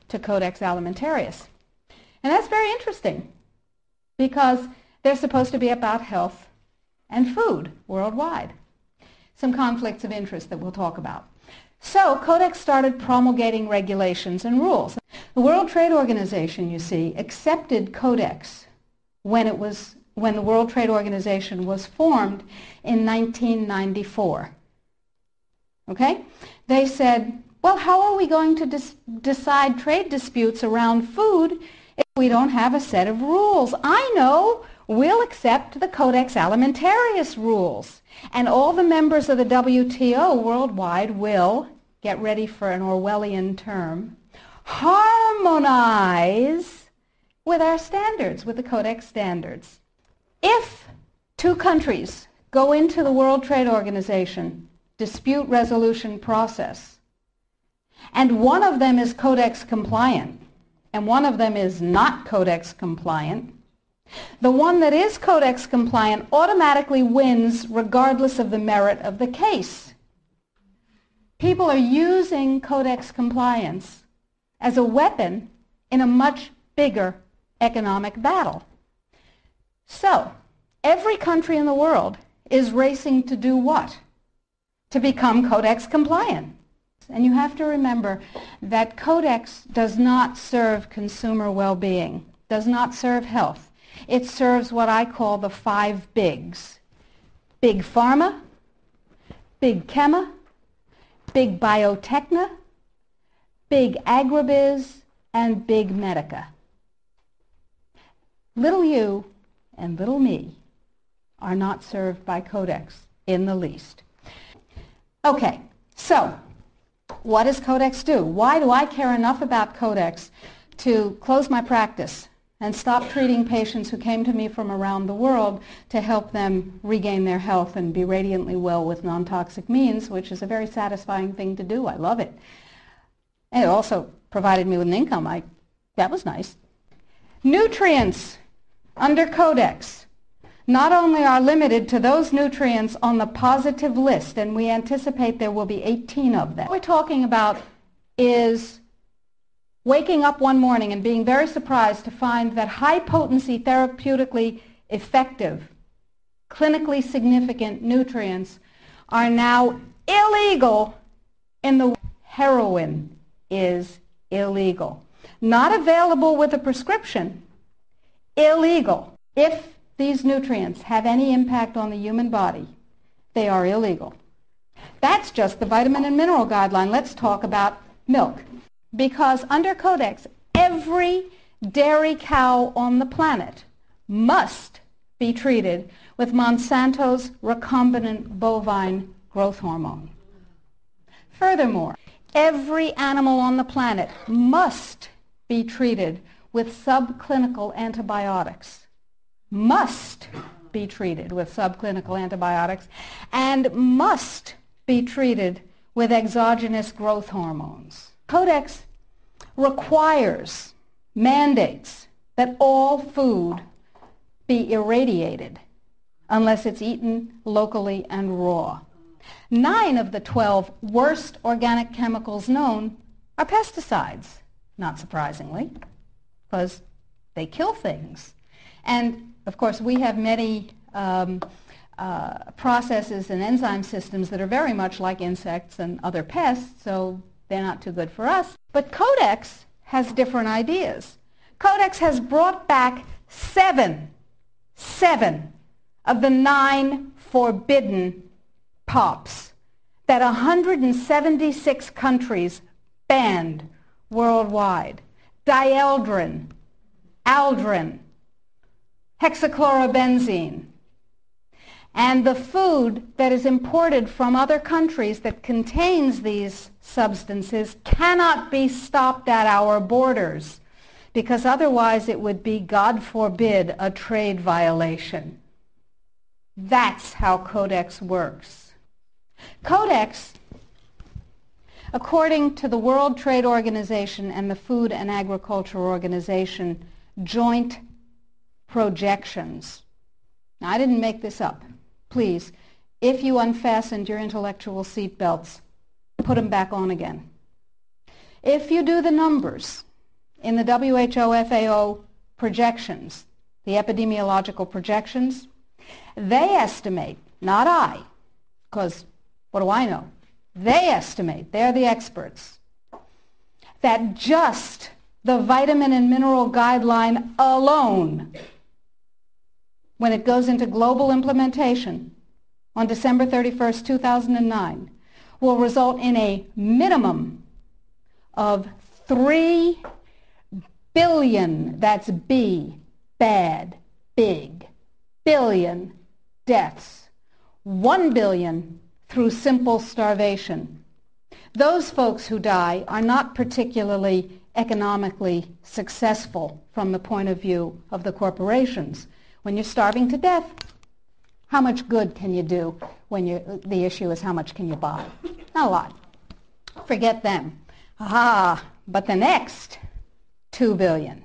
to Codex Alimentarius. And that's very interesting because they're supposed to be about health and food worldwide. Some conflicts of interest that we'll talk about. So Codex started promulgating regulations and rules. The World Trade Organization, you see, accepted Codex when the World Trade Organization was formed in 1994. Okay? They said, well, how are we going to decide trade disputes around food if we don't have a set of rules? I know. We'll accept the Codex Alimentarius rules. And all the members of the WTO worldwide will, get ready for an Orwellian term, harmonize with our standards, with the Codex standards. If two countries go into the World Trade Organization dispute resolution process, and one of them is Codex compliant, and one of them is not Codex compliant, the one that is Codex compliant automatically wins regardless of the merit of the case. People are using Codex compliance as a weapon in a much bigger economic battle. So, every country in the world is racing to do what? To become Codex compliant. And you have to remember that Codex does not serve consumer well-being, does not serve health. It serves what I call the 5 bigs. Big pharma, big chema, big biotechna, big agribiz, and big medica. Little you and little me are not served by Codex in the least. Okay, so what does Codex do? Why do I care enough about Codex to close my practice and stop treating patients who came to me from around the world to help them regain their health and be radiantly well with non-toxic means, which is a very satisfying thing to do. I love it. And it also provided me with an income. That was nice. Nutrients under Codex not only are limited to those nutrients on the positive list, and we anticipate there will be 18 of them. What we're talking about is waking up one morning and being very surprised to find that high-potency, therapeutically effective, clinically significant nutrients are now illegal in the heroin is illegal. Not available with a prescription, illegal. If these nutrients have any impact on the human body, they are illegal. That's just the vitamin and mineral guideline. Let's talk about milk. Because under Codex, every dairy cow on the planet must be treated with Monsanto's recombinant bovine growth hormone. Furthermore, every animal on the planet must be treated with subclinical antibiotics. Must be treated with subclinical antibiotics and must be treated with exogenous growth hormones. Codex requires, mandates that all food be irradiated unless it's eaten locally and raw. 9 of the 12 worst organic chemicals known are pesticides, not surprisingly, because they kill things. And, of course, we have many processes and enzyme systems that are very much like insects and other pests, so they're not too good for us. But Codex has different ideas. Codex has brought back 7 of the 9 forbidden POPs that 176 countries banned worldwide. Dieldrin, aldrin, hexachlorobenzene. And the food that is imported from other countries that contains these substances cannot be stopped at our borders, because otherwise it would be, God forbid, a trade violation. That's how Codex works. Codex, according to the World Trade Organization and the Food and Agriculture Organization joint projections. Now, I didn't make this up. Please, if you unfastened your intellectual seat belts, put them back on again. If you do the numbers, in the WHO FAO projections, the epidemiological projections, they estimate, not I, because what do I know? They estimate, they're the experts, that just the vitamin and mineral guideline alone, when it goes into global implementation on December 31st, 2009, will result in a minimum of 3 billion, that's B, bad, big, billion deaths. 1 billion through simple starvation. Those folks who die are not particularly economically successful from the point of view of the corporations. When you're starving to death, how much good can you do when the issue is how much can you buy? Not a lot. Forget them. But the next 2 billion,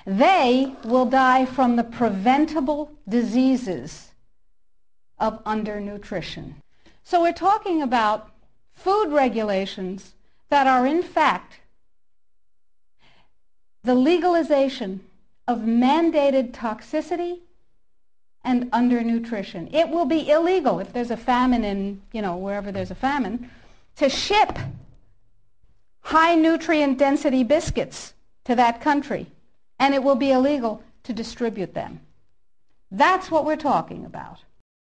they will die from the preventable diseases of undernutrition. So we're talking about food regulations that are in fact the legalization of mandated toxicity and undernutrition. It will be illegal if there's a famine in, wherever there's a famine, to ship high nutrient density biscuits to that country, and it will be illegal to distribute them. That's what we're talking about.